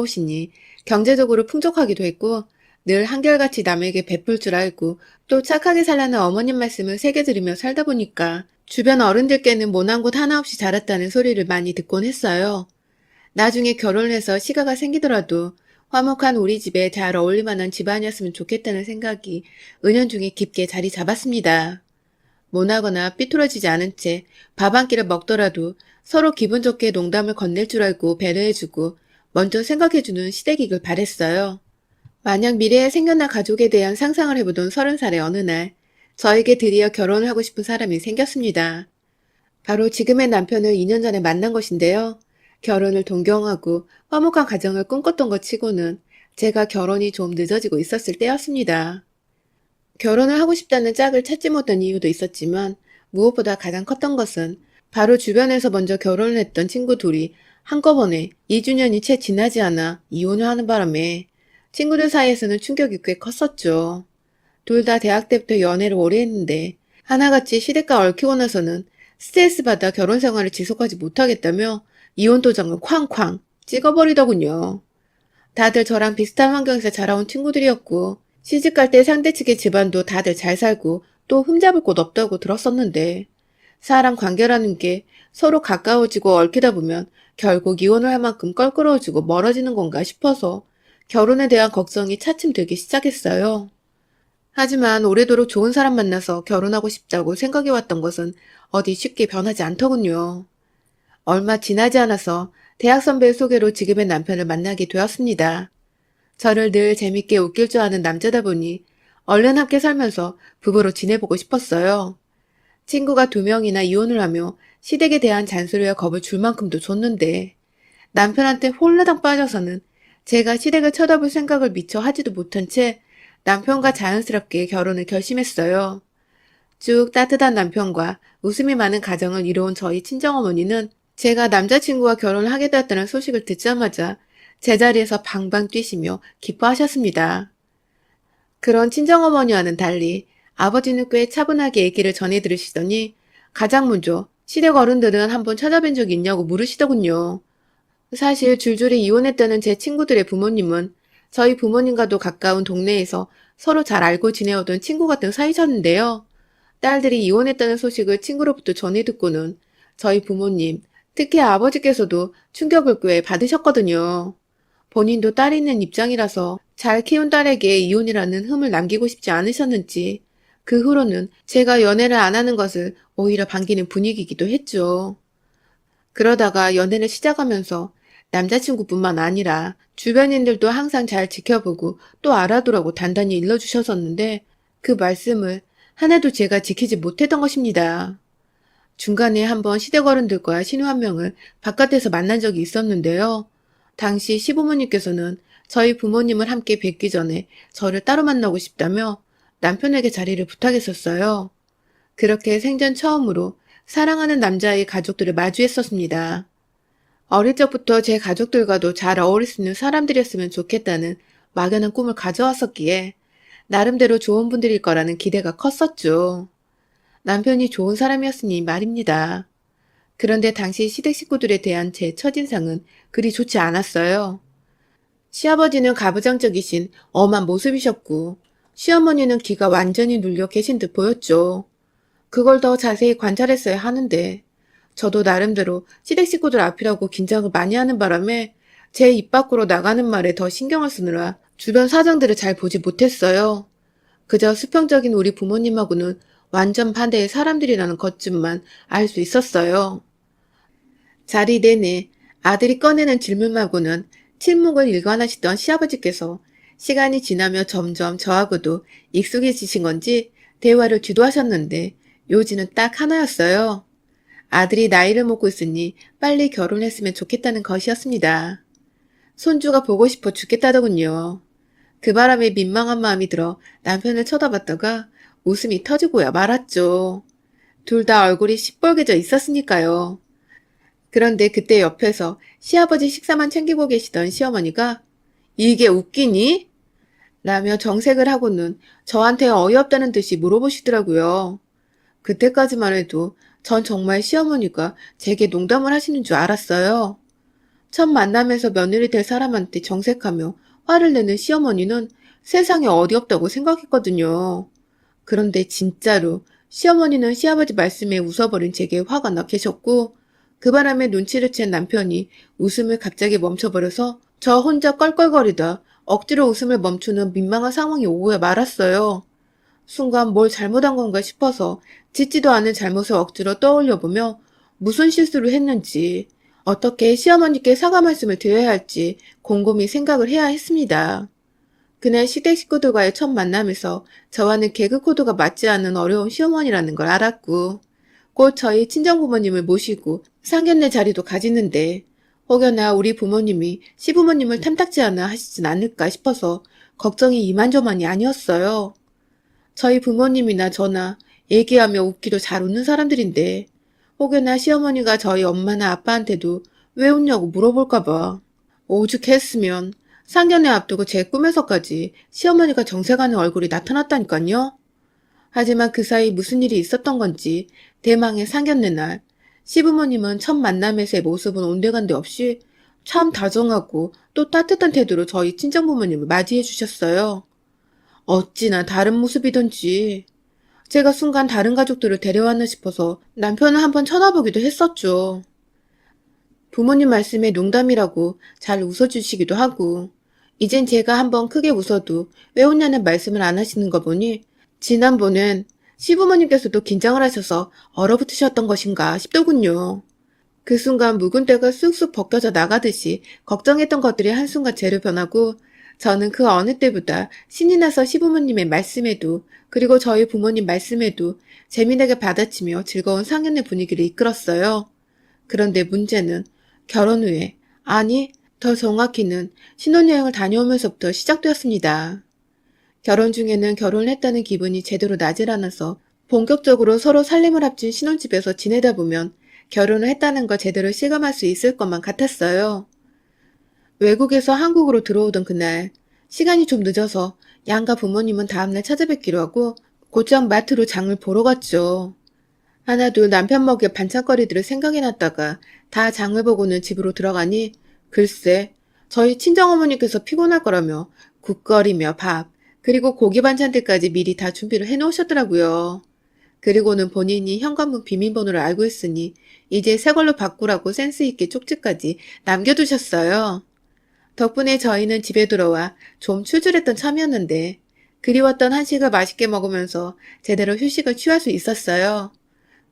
오시니 경제적으로 풍족하기도 했고 늘 한결같이 남에게 베풀 줄 알고 또 착하게 살라는 어머님 말씀을 새겨 들으며 살다 보니까 주변 어른들께는 모난 곳 하나 없이 자랐다는 소리를 많이 듣곤 했어요. 나중에 결혼을 해서 시가가 생기더라도 화목한 우리 집에 잘 어울릴 만한 집안이었으면 좋겠다는 생각이 은연중에 깊게 자리 잡았습니다. 모나거나 삐뚤어지지 않은 채 밥 한 끼를 먹더라도 서로 기분 좋게 농담을 건넬 줄 알고 배려해주고 먼저 생각해주는 시댁이길 바랬어요. 만약 미래에 생겨날 가족에 대한 상상을 해보던 30살의 어느 날 저에게 드디어 결혼을 하고 싶은 사람이 생겼습니다. 바로 지금의 남편을 2년 전에 만난 것인데요. 결혼을 동경하고 화목한 가정을 꿈꿨던 것 치고는 제가 결혼이 좀 늦어지고 있었을 때였습니다. 결혼을 하고 싶다는 짝을 찾지 못한 이유도 있었지만 무엇보다 가장 컸던 것은 바로 주변에서 먼저 결혼을 했던 친구 둘이 한꺼번에 2주년이 채 지나지 않아 이혼을 하는 바람에 친구들 사이에서는 충격이 꽤 컸었죠. 둘 다 대학 때부터 연애를 오래 했는데 하나같이 시댁과 얽히고 나서는 스트레스 받아 결혼 생활을 지속하지 못하겠다며 이혼 도장을 쾅쾅 찍어버리더군요. 다들 저랑 비슷한 환경에서 자라온 친구들이었고 시집갈 때 상대 측의 집안도 다들 잘 살고 또 흠잡을 곳 없다고 들었었는데 사람 관계라는 게 서로 가까워지고 얽히다 보면 결국 이혼을 할 만큼 껄끄러워지고 멀어지는 건가 싶어서 결혼에 대한 걱정이 차츰 들기 시작했어요. 하지만 오래도록 좋은 사람 만나서 결혼하고 싶다고 생각해왔던 것은 어디 쉽게 변하지 않더군요. 얼마 지나지 않아서 대학 선배의 소개로 지금의 남편을 만나게 되었습니다. 저를 늘 재밌게 웃길 줄 아는 남자다 보니 얼른 함께 살면서 부부로 지내보고 싶었어요. 친구가 2명이나 이혼을 하며 시댁에 대한 잔소리와 겁을 줄 만큼도 줬는데 남편한테 홀라당 빠져서는 제가 시댁을 쳐다볼 생각을 미처 하지도 못한 채 남편과 자연스럽게 결혼을 결심했어요. 쭉 따뜻한 남편과 웃음이 많은 가정을 이뤄온 저희 친정어머니는 제가 남자친구와 결혼을 하게 되었다는 소식을 듣자마자 제자리에서 방방 뛰시며 기뻐하셨습니다. 그런 친정어머니와는 달리 아버지는 꽤 차분하게 얘기를 전해 들으시더니 가장 먼저 시댁 어른들은 한번 찾아뵌 적이 있냐고 물으시더군요. 사실 줄줄이 이혼했다는 제 친구들의 부모님은 저희 부모님과도 가까운 동네에서 서로 잘 알고 지내오던 친구 같은 사이셨는데요. 딸들이 이혼했다는 소식을 친구로부터 전해 듣고는 저희 부모님, 특히 아버지께서도 충격을 꽤 받으셨거든요. 본인도 딸이 있는 입장이라서 잘 키운 딸에게 이혼이라는 흠을 남기고 싶지 않으셨는지 그 후로는 제가 연애를 안 하는 것을 오히려 반기는 분위기이기도 했죠. 그러다가 연애를 시작하면서 남자친구뿐만 아니라 주변인들도 항상 잘 지켜보고 또 알아두라고 단단히 일러주셨었는데 그 말씀을 하나도 제가 지키지 못했던 것입니다. 중간에 한번 시댁 어른들과 신우 한 명을 바깥에서 만난 적이 있었는데요. 당시 시부모님께서는 저희 부모님을 함께 뵙기 전에 저를 따로 만나고 싶다며 남편에게 자리를 부탁했었어요. 그렇게 생전 처음으로 사랑하는 남자의 가족들을 마주했었습니다. 어릴 적부터 제 가족들과도 잘 어울릴 수 있는 사람들이었으면 좋겠다는 막연한 꿈을 가져왔었기에 나름대로 좋은 분들일 거라는 기대가 컸었죠. 남편이 좋은 사람이었으니 말입니다. 그런데 당시 시댁 식구들에 대한 제 첫인상은 그리 좋지 않았어요. 시아버지는 가부장적이신 엄한 모습이셨고 시어머니는 귀가 완전히 눌려 계신 듯 보였죠. 그걸 더 자세히 관찰했어야 하는데 저도 나름대로 시댁 식구들 앞이라고 긴장을 많이 하는 바람에 제 입 밖으로 나가는 말에 더 신경을 쓰느라 주변 사정들을 잘 보지 못했어요. 그저 수평적인 우리 부모님하고는 완전 반대의 사람들이라는 것쯤만 알 수 있었어요. 자리 내내 아들이 꺼내는 질문하고는 침묵을 일관하시던 시아버지께서 시간이 지나며 점점 저하고도 익숙해지신 건지 대화를 주도하셨는데 요지는 딱 하나였어요. 아들이 나이를 먹고 있으니 빨리 결혼했으면 좋겠다는 것이었습니다. 손주가 보고 싶어 죽겠다더군요. 그 바람에 민망한 마음이 들어 남편을 쳐다봤다가 웃음이 터지고야 말았죠. 둘 다 얼굴이 시뻘개져 있었으니까요. 그런데 그때 옆에서 시아버지 식사만 챙기고 계시던 시어머니가 "이게 웃기니?" 라며 정색을 하고는 저한테 어이없다는 듯이 물어보시더라고요. 그때까지만 해도 전 정말 시어머니가 제게 농담을 하시는 줄 알았어요. 첫 만남에서 며느리 될 사람한테 정색하며 화를 내는 시어머니는 세상에 어디 없다고 생각했거든요. 그런데 진짜로 시어머니는 시아버지 말씀에 웃어버린 제게 화가 나 계셨고 그 바람에 눈치를 챈 남편이 웃음을 갑자기 멈춰버려서 저 혼자 껄껄거리다 억지로 웃음을 멈추는 민망한 상황이 오고 말았어요. 순간 뭘 잘못한 건가 싶어서 짓지도 않은 잘못을 억지로 떠올려보며 무슨 실수를 했는지 어떻게 시어머니께 사과 말씀을 드려야 할지 곰곰이 생각을 해야 했습니다. 그날 시댁 식구들과의 첫 만남에서 저와는 개그 코드가 맞지 않는 어려운 시어머니라는 걸 알았고 곧 저희 친정부모님을 모시고 상견례 자리도 가지는데 혹여나 우리 부모님이 시부모님을 탐탁지 않아 하시진 않을까 싶어서 걱정이 이만저만이 아니었어요. 저희 부모님이나 저나 얘기하며 웃기도 잘 웃는 사람들인데 혹여나 시어머니가 저희 엄마나 아빠한테도 왜 웃냐고 물어볼까봐 오죽했으면 상견례 앞두고 제 꿈에서까지 시어머니가 정색하는 얼굴이 나타났다니까요. 하지만 그 사이 무슨 일이 있었던 건지 대망의 상견례 날 시부모님은 첫 만남에서의 모습은 온데간데 없이 참 다정하고 또 따뜻한 태도로 저희 친정부모님을 맞이해 주셨어요. 어찌나 다른 모습이던지 제가 순간 다른 가족들을 데려왔나 싶어서 남편을 한번 쳐다보기도 했었죠. 부모님 말씀에 농담이라고 잘 웃어주시기도 하고 이젠 제가 한번 크게 웃어도 왜 웃냐는 말씀을 안 하시는 거 보니 지난번엔 시부모님께서도 긴장을 하셔서 얼어붙으셨던 것인가 싶더군요. 그 순간 묵은 때가 쑥쑥 벗겨져 나가듯이 걱정했던 것들이 한순간 재로 변하고 저는 그 어느 때보다 신이 나서 시부모님의 말씀에도 그리고 저희 부모님 말씀에도 재미나게 받아치며 즐거운 상견례 분위기를 이끌었어요. 그런데 문제는 결혼 후에, 아니 더 정확히는 신혼여행을 다녀오면서부터 시작되었습니다. 결혼 중에는 결혼을 했다는 기분이 제대로 나질 않아서 본격적으로 서로 살림을 합친 신혼집에서 지내다 보면 결혼을 했다는 걸 제대로 실감할 수 있을 것만 같았어요. 외국에서 한국으로 들어오던 그날 시간이 좀 늦어서 양가 부모님은 다음날 찾아뵙기로 하고 곧장 마트로 장을 보러 갔죠. 하나둘 남편 먹일 반찬거리들을 생각해놨다가 다 장을 보고는 집으로 들어가니 글쎄 저희 친정어머니께서 피곤할 거라며 국거리며 밥 그리고 고기 반찬들까지 미리 다 준비를 해놓으셨더라고요. 그리고는 본인이 현관문 비밀번호를 알고 있으니 이제 새 걸로 바꾸라고 센스있게 쪽지까지 남겨두셨어요. 덕분에 저희는 집에 들어와 좀 출출했던 참이었는데 그리웠던 한식을 맛있게 먹으면서 제대로 휴식을 취할 수 있었어요.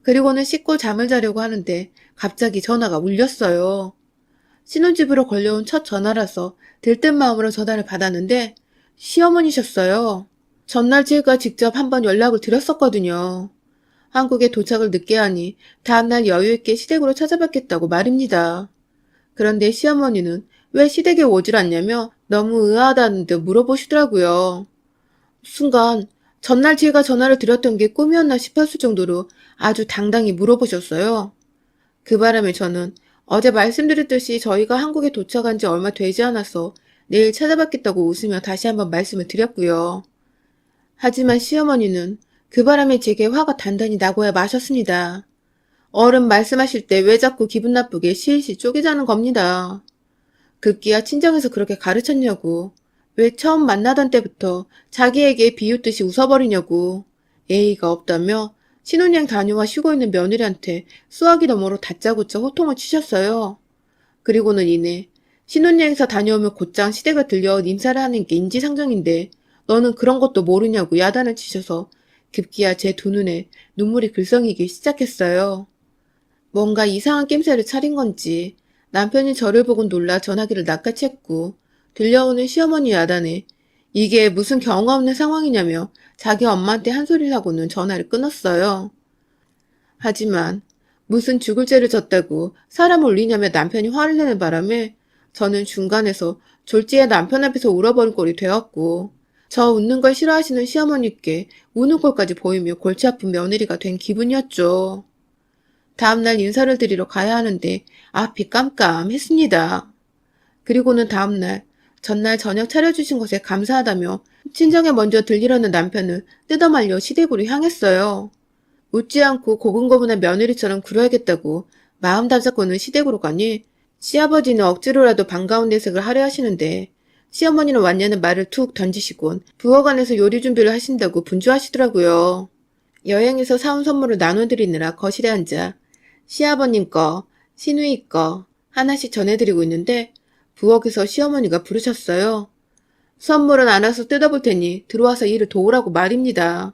그리고는 씻고 잠을 자려고 하는데 갑자기 전화가 울렸어요. 신혼집으로 걸려온 첫 전화라서 들뜬 마음으로 전화를 받았는데 시어머니셨어요. 전날 제가 직접 한번 연락을 드렸었거든요. 한국에 도착을 늦게 하니 다음날 여유있게 시댁으로 찾아뵙겠다고 말입니다. 그런데 시어머니는 왜 시댁에 오질 않냐며 너무 의아하다는 듯 물어보시더라고요. 순간 전날 제가 전화를 드렸던 게 꿈이었나 싶었을 정도로 아주 당당히 물어보셨어요. 그 바람에 저는 어제 말씀드렸듯이 저희가 한국에 도착한 지 얼마 되지 않아서 내일 찾아뵙겠다고 웃으며 다시 한번 말씀을 드렸고요. 하지만 시어머니는 그 바람에 제게 화가 단단히 나고야 마셨습니다. 어른 말씀하실 때 왜 자꾸 기분 나쁘게 실실 쪼개자는 겁니다. 급기야 친정에서 그렇게 가르쳤냐고. 왜 처음 만나던 때부터 자기에게 비웃듯이 웃어버리냐고. 예의가 없다며 신혼여행 다녀와 쉬고 있는 며느리한테 수화기 너머로 다짜고짜 호통을 치셨어요. 그리고는 이내 신혼여행사 다녀오면 곧장 시댁을 들려 인사를 하는 게 인지상정인데 너는 그런 것도 모르냐고 야단을 치셔서 급기야 제 두 눈에 눈물이 글썽이기 시작했어요. 뭔가 이상한 낌새를 차린 건지 남편이 저를 보고 놀라 전화기를 낚아챘고 들려오는 시어머니 야단에 이게 무슨 경우 없는 상황이냐며 자기 엄마한테 한 소리를 하고는 전화를 끊었어요. 하지만 무슨 죽을 죄를 졌다고 사람을 울리냐며 남편이 화를 내는 바람에 저는 중간에서 졸지에 남편 앞에서 울어버릴 꼴이 되었고 저 웃는 걸 싫어하시는 시어머니께 우는 꼴까지 보이며 골치 아픈 며느리가 된 기분이었죠. 다음날 인사를 드리러 가야 하는데 앞이 깜깜했습니다. 그리고는 다음날 전날 저녁 차려주신 것에 감사하다며 친정에 먼저 들리려는 남편을 뜯어말려 시댁으로 향했어요. 웃지 않고 고분고분한 며느리처럼 굴어야겠다고 마음 다잡고는 시댁으로 가니 시아버지는 억지로라도 반가운 내색을 하려 하시는데 시어머니는 완냐는 말을 툭 던지시곤 부엌 안에서 요리 준비를 하신다고 분주하시더라고요. 여행에서 사온 선물을 나눠드리느라 거실에 앉아 시아버님 거, 시누이 거 하나씩 전해드리고 있는데 부엌에서 시어머니가 부르셨어요. 선물은 알아서 뜯어볼 테니 들어와서 일을 도우라고 말입니다.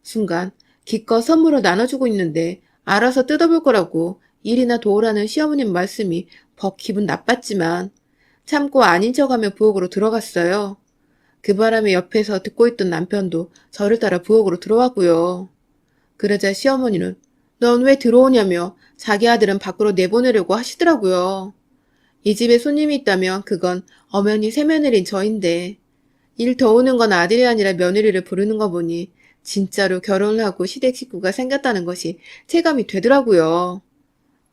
순간 기껏 선물을 나눠주고 있는데 알아서 뜯어볼 거라고 일이나 도우라는 시어머님 말씀이 벅 기분 나빴지만 참고 아닌 척하며 부엌으로 들어갔어요. 그 바람에 옆에서 듣고 있던 남편도 저를 따라 부엌으로 들어왔고요. 그러자 시어머니는 넌 왜 들어오냐며 자기 아들은 밖으로 내보내려고 하시더라고요. 이 집에 손님이 있다면 그건 엄연히 새며느리인 저인데 일 도우는 건 아들이 아니라 며느리를 부르는 거 보니 진짜로 결혼을 하고 시댁 식구가 생겼다는 것이 체감이 되더라고요.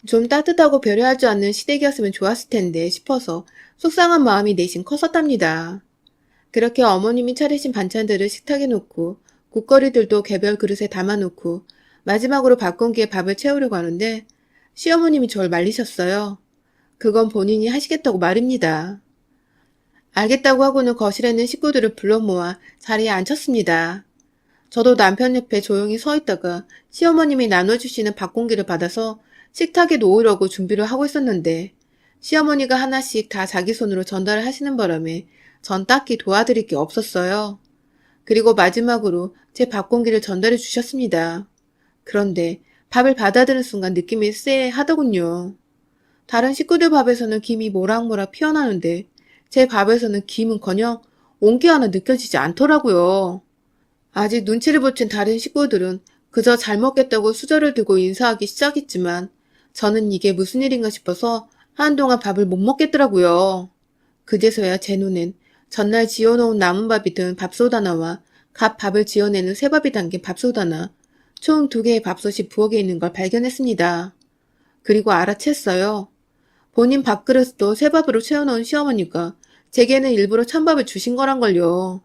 좀 따뜻하고 배려할 줄 아는 시댁이었으면 좋았을 텐데 싶어서 속상한 마음이 내심 컸었답니다. 그렇게 어머님이 차리신 반찬들을 식탁에 놓고 국거리들도 개별 그릇에 담아놓고 마지막으로 밥 공기에 밥을 채우려고 하는데 시어머님이 절 말리셨어요. 그건 본인이 하시겠다고 말입니다. 알겠다고 하고는 거실에 있는 식구들을 불러 모아 자리에 앉혔습니다. 저도 남편 옆에 조용히 서 있다가 시어머님이 나눠주시는 밥 공기를 받아서 식탁에 놓으려고 준비를 하고 있었는데 시어머니가 하나씩 다 자기 손으로 전달을 하시는 바람에 전 딱히 도와드릴 게 없었어요. 그리고 마지막으로 제 밥 공기를 전달해 주셨습니다. 그런데 밥을 받아드는 순간 느낌이 쎄하더군요. 다른 식구들 밥에서는 김이 모락모락 피어나는데 제 밥에서는 김은커녕 온기 하나 느껴지지 않더라고요. 아직 눈치를 못 챈 다른 식구들은 그저 잘 먹겠다고 수저를 들고 인사하기 시작했지만 저는 이게 무슨 일인가 싶어서 한동안 밥을 못 먹겠더라고요. 그제서야 제 눈엔 전날 지어놓은 남은 밥이 든 밥솥 하나와 갓 밥을 지어내는 새밥이 담긴 밥솥 하나, 총 2개의 밥솥이 부엌에 있는 걸 발견했습니다. 그리고 알아챘어요. 본인 밥그릇도 새밥으로 채워놓은 시어머니가 제게는 일부러 찬밥을 주신 거란걸요.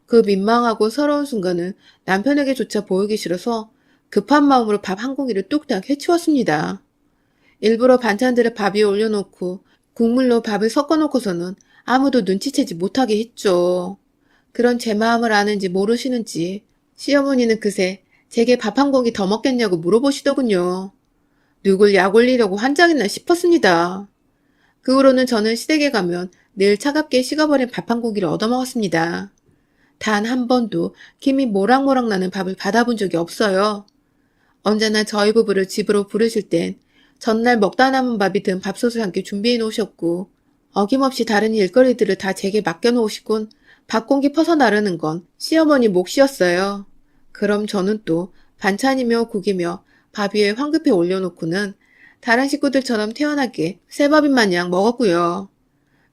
그 민망하고 서러운 순간은 남편에게조차 보이기 싫어서 급한 마음으로 밥 한 공기를 뚝딱 해치웠습니다. 일부러 반찬들을 밥 위에 올려놓고 국물로 밥을 섞어놓고서는 아무도 눈치채지 못하게 했죠. 그런 제 마음을 아는지 모르시는지 시어머니는 그새 제게 밥 한 공기 더 먹겠냐고 물어보시더군요. 누굴 약 올리려고 환장했나 싶었습니다. 그 후로는 저는 시댁에 가면 늘 차갑게 식어버린 밥 한 공기를 얻어먹었습니다. 단 한 번도 김이 모락모락 나는 밥을 받아본 적이 없어요. 언제나 저희 부부를 집으로 부르실 땐 전날 먹다 남은 밥이 든 밥솥을 함께 준비해 놓으셨고 어김없이 다른 일거리들을 다 제게 맡겨 놓으시곤 밥 공기 퍼서 나르는 건 시어머니 몫이었어요. 그럼 저는 또 반찬이며 국이며 밥 위에 황급히 올려놓고는 다른 식구들처럼 태연하게 새밥인 마냥 먹었고요.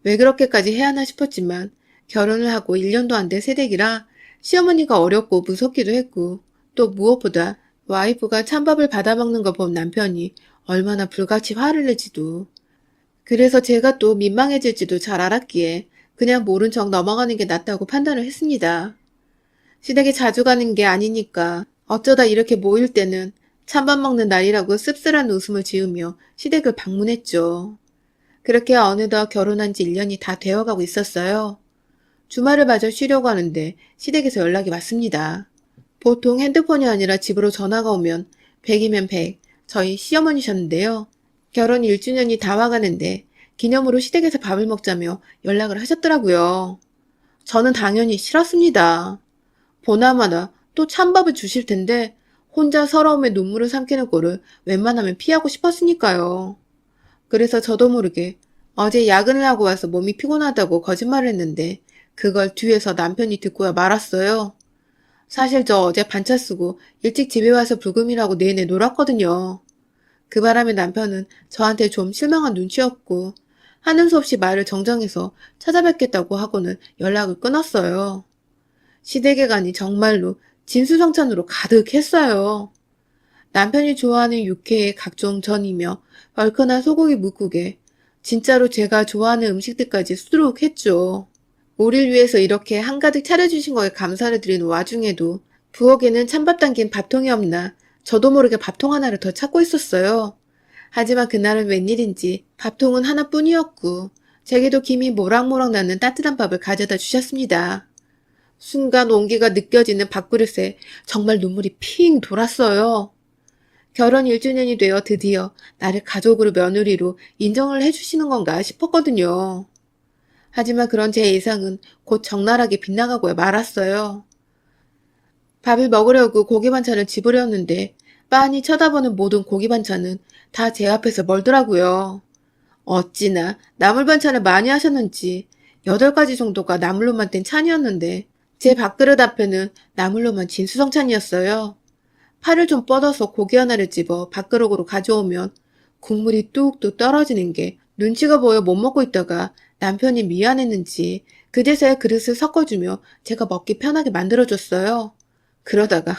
왜 그렇게까지 해야 하나 싶었지만 결혼을 하고 1년도 안 된 새댁이라 시어머니가 어렵고 무섭기도 했고 또 무엇보다 와이프가 찬밥을 받아먹는 걸 본 남편이 얼마나 불같이 화를 내지도 그래서 제가 또 민망해질지도 잘 알았기에 그냥 모른 척 넘어가는 게 낫다고 판단을 했습니다. 시댁에 자주 가는 게 아니니까 어쩌다 이렇게 모일 때는 찬밥 먹는 날이라고 씁쓸한 웃음을 지으며 시댁을 방문했죠. 그렇게 어느덧 결혼한 지 1년이 다 되어가고 있었어요. 주말을 마저 쉬려고 하는데 시댁에서 연락이 왔습니다. 보통 핸드폰이 아니라 집으로 전화가 오면 100이면 100, 저희 시어머니셨는데요. 결혼 1주년이 다 와가는데 기념으로 시댁에서 밥을 먹자며 연락을 하셨더라고요. 저는 당연히 싫었습니다. 보나마나 또 찬밥을 주실 텐데 혼자 서러움에 눈물을 삼키는 꼴을 웬만하면 피하고 싶었으니까요. 그래서 저도 모르게 어제 야근을 하고 와서 몸이 피곤하다고 거짓말을 했는데 그걸 뒤에서 남편이 듣고야 말았어요. 사실 저 어제 반차 쓰고 일찍 집에 와서 불금이라고 내내 놀았거든요. 그 바람에 남편은 저한테 좀 실망한 눈치였고 하는 수 없이 말을 정정해서 찾아뵙겠다고 하고는 연락을 끊었어요. 시댁에 가니 정말로 진수성찬으로 가득했어요. 남편이 좋아하는 육회에 각종 전이며 얼큰한 소고기 뭇국에 진짜로 제가 좋아하는 음식들까지 수두룩 했죠. 우릴 위해서 이렇게 한가득 차려주신 거에 감사를 드리는 와중에도 부엌에는 찬밥 담긴 밥통이 없나 저도 모르게 밥통 하나를 더 찾고 있었어요. 하지만 그날은 웬일인지 밥통은 하나뿐이었고 제게도 김이 모락모락 나는 따뜻한 밥을 가져다 주셨습니다. 순간 온기가 느껴지는 밥그릇에 정말 눈물이 핑 돌았어요. 결혼 1주년이 되어 드디어 나를 가족으로 며느리로 인정을 해주시는 건가 싶었거든요. 하지만 그런 제 예상은 곧 적나라하게 빗나가고 말았어요. 밥을 먹으려고 고기 반찬을 집으려는데 빤히 쳐다보는 모든 고기 반찬은 다 제 앞에서 멀더라고요. 어찌나 나물 반찬을 많이 하셨는지 8가지 정도가 나물로만 된 찬이었는데 제 밥그릇 앞에는 나물로만 진수성찬이었어요. 팔을 좀 뻗어서 고기 하나를 집어 밥그릇으로 가져오면 국물이 뚝뚝 떨어지는 게 눈치가 보여 못 먹고 있다가 남편이 미안했는지 그제서야 그릇을 섞어주며 제가 먹기 편하게 만들어줬어요. 그러다가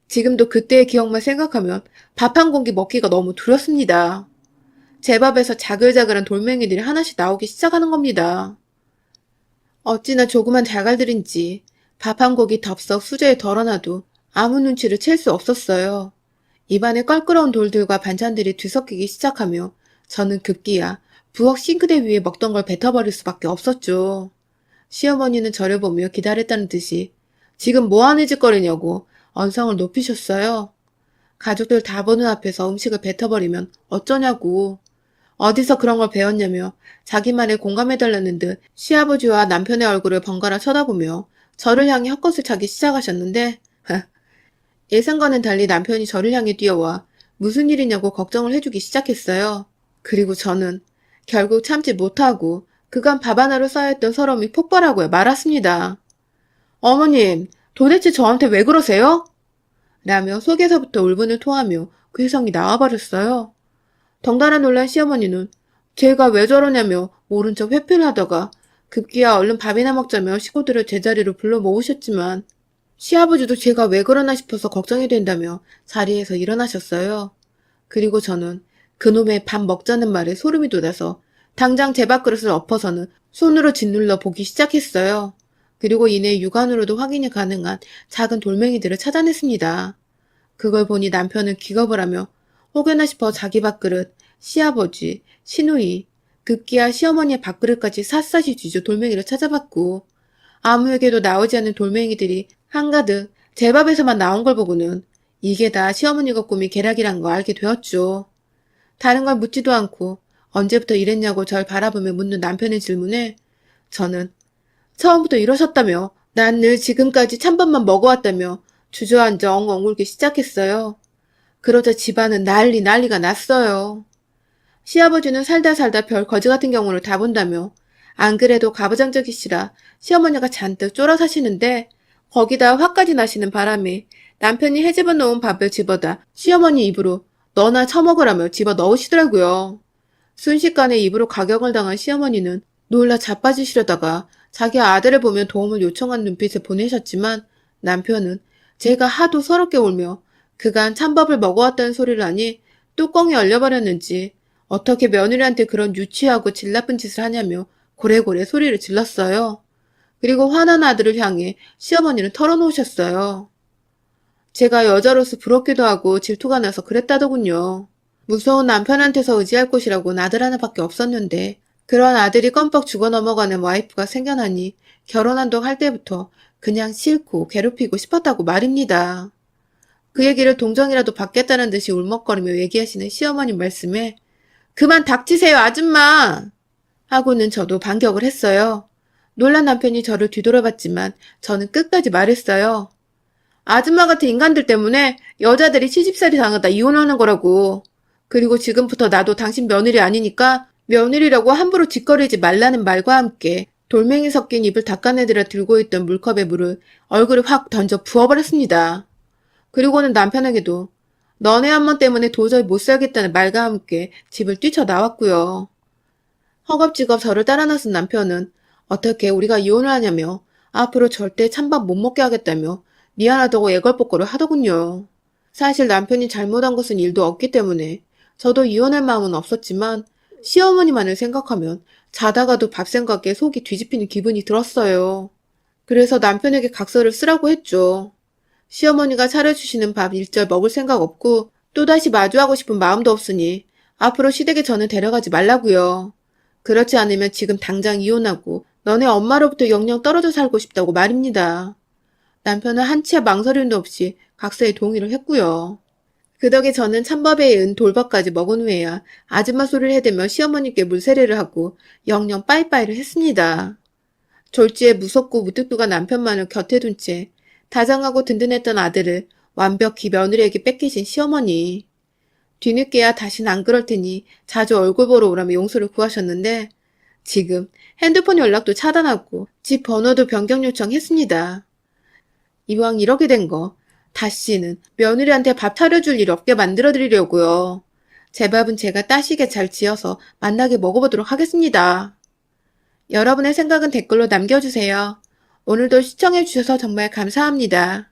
지금도 그때의 기억만 생각하면 밥 한 공기 먹기가 너무 두렵습니다. 제 밥에서 자글자글한 돌멩이들이 하나씩 나오기 시작하는 겁니다. 어찌나 조그만 자갈들인지 밥 한 공기 덥석 수저에 덜어놔도 아무 눈치를 챌 수 없었어요. 입안에 껄끄러운 돌들과 반찬들이 뒤섞이기 시작하며 저는 급기야 부엌 싱크대 위에 먹던 걸 뱉어버릴 수밖에 없었죠. 시어머니는 저를 보며 기다렸다는 듯이 지금 뭐하는 짓거리냐고 언성을 높이셨어요. 가족들 다 보는 앞에서 음식을 뱉어버리면 어쩌냐고. 어디서 그런 걸 배웠냐며 자기 말에 공감해달라는 듯 시아버지와 남편의 얼굴을 번갈아 쳐다보며 저를 향해 헛것을 차기 시작하셨는데 예상과는 달리 남편이 저를 향해 뛰어와 무슨 일이냐고 걱정을 해주기 시작했어요. 그리고 저는 결국 참지 못하고 그간 밥 하나로 쌓였던 서러움이 폭발하고 말았습니다. 어머님, 도대체 저한테 왜 그러세요? 라며 속에서부터 울분을 토하며 괴성이 나와버렸어요. 덩달아 놀란 시어머니는 제가 왜 저러냐며 모른 척 회피를 하다가 급기야 얼른 밥이나 먹자며 식구들을 제자리로 불러 모으셨지만 시아버지도 제가 왜 그러나 싶어서 걱정이 된다며 자리에서 일어나셨어요. 그리고 저는 그놈의 밥 먹자는 말에 소름이 돋아서 당장 제 밥그릇을 엎어서는 손으로 짓눌러 보기 시작했어요. 그리고 이내 육안으로도 확인이 가능한 작은 돌멩이들을 찾아냈습니다. 그걸 보니 남편은 기겁을 하며 혹여나 싶어 자기 밥그릇, 시아버지, 시누이, 급기야 시어머니의 밥그릇까지 샅샅이 뒤져 돌멩이를 찾아봤고 아무에게도 나오지 않는 돌멩이들이 한가득 제 밥에서만 나온 걸 보고는 이게 다 시어머니가 꾸민 계략이란 거 알게 되었죠. 다른 걸 묻지도 않고 언제부터 이랬냐고 절 바라보며 묻는 남편의 질문에 저는 처음부터 이러셨다며 난 늘 지금까지 찬밥만 먹어왔다며 주저앉아 엉엉 울기 시작했어요. 그러자 집안은 난리가 났어요. 시아버지는 살다 별 거지 같은 경우를 다 본다며 안 그래도 가부장적이시라 시어머니가 잔뜩 쫄아 사시는데 거기다 화까지 나시는 바람에 남편이 헤집어 놓은 밥을 집어다 시어머니 입으로 너나 처먹으라며 집어 넣으시더라고요. 순식간에 입으로 가격을 당한 시어머니는 놀라 자빠지시려다가 자기 아들을 보며 도움을 요청한 눈빛을 보내셨지만 남편은 제가 하도 서럽게 울며 그간 찬밥을 먹어왔다는 소리를 하니 뚜껑이 열려버렸는지 어떻게 며느리한테 그런 유치하고 질 나쁜 짓을 하냐며 고래고래 소리를 질렀어요. 그리고 화난 아들을 향해 시어머니는 털어놓으셨어요. 제가 여자로서 부럽기도 하고 질투가 나서 그랬다더군요. 무서운 남편한테서 의지할 곳이라고는 아들 하나밖에 없었는데 그런 아들이 껌뻑 죽어 넘어가는 와이프가 생겨나니 결혼한다고 할 때부터 그냥 싫고 괴롭히고 싶었다고 말입니다. 그 얘기를 동정이라도 받겠다는 듯이 울먹거리며 얘기하시는 시어머님 말씀에 그만 닥치세요 아줌마! 하고는 저도 반격을 했어요. 놀란 남편이 저를 뒤돌아봤지만 저는 끝까지 말했어요. 아줌마 같은 인간들 때문에 여자들이 시집살이 당하다 이혼하는 거라고. 그리고 지금부터 나도 당신 며느리 아니니까 며느리라고 함부로 짓거리지 말라는 말과 함께 돌멩이 섞인 입을 닦아내들어 들고 있던 물컵에 물을 얼굴에 확 던져 부어버렸습니다. 그리고는 남편에게도 너네 한번 때문에 도저히 못 살겠다는 말과 함께 집을 뛰쳐나왔고요. 허겁지겁 저를 따라 나선 남편은 어떻게 우리가 이혼을 하냐며 앞으로 절대 찬밥 못 먹게 하겠다며 미안하다고 애걸복걸을 하더군요. 사실 남편이 잘못한 것은 일도 없기 때문에 저도 이혼할 마음은 없었지만 시어머니만을 생각하면 자다가도 밥 생각에 속이 뒤집히는 기분이 들었어요. 그래서 남편에게 각서를 쓰라고 했죠. 시어머니가 차려주시는 밥 일절 먹을 생각 없고 또다시 마주하고 싶은 마음도 없으니 앞으로 시댁에 저는 데려가지 말라고요. 그렇지 않으면 지금 당장 이혼하고 너네 엄마로부터 영영 떨어져 살고 싶다고 말입니다. 남편은 한치의 망설임도 없이 각서에 동의를 했고요. 그 덕에 저는 찬밥에 은 돌밥까지 먹은 후에야 아줌마 소리를 해대며 시어머니께 물세례를 하고 영영 빠이빠이를 했습니다. 졸지에 무섭고 무뚝뚝한 남편만을 곁에 둔 채 다정하고 든든했던 아들을 완벽히 며느리에게 뺏기신 시어머니. 뒤늦게야 다신 안 그럴 테니 자주 얼굴 보러 오라며 용서를 구하셨는데 지금 핸드폰 연락도 차단하고 집 번호도 변경 요청했습니다. 이왕 이렇게 된 거 다시는 며느리한테 밥 차려줄 일 없게 만들어드리려고요. 제 밥은 제가 따시게 잘 지어서 맛나게 먹어보도록 하겠습니다. 여러분의 생각은 댓글로 남겨주세요. 오늘도 시청해주셔서 정말 감사합니다.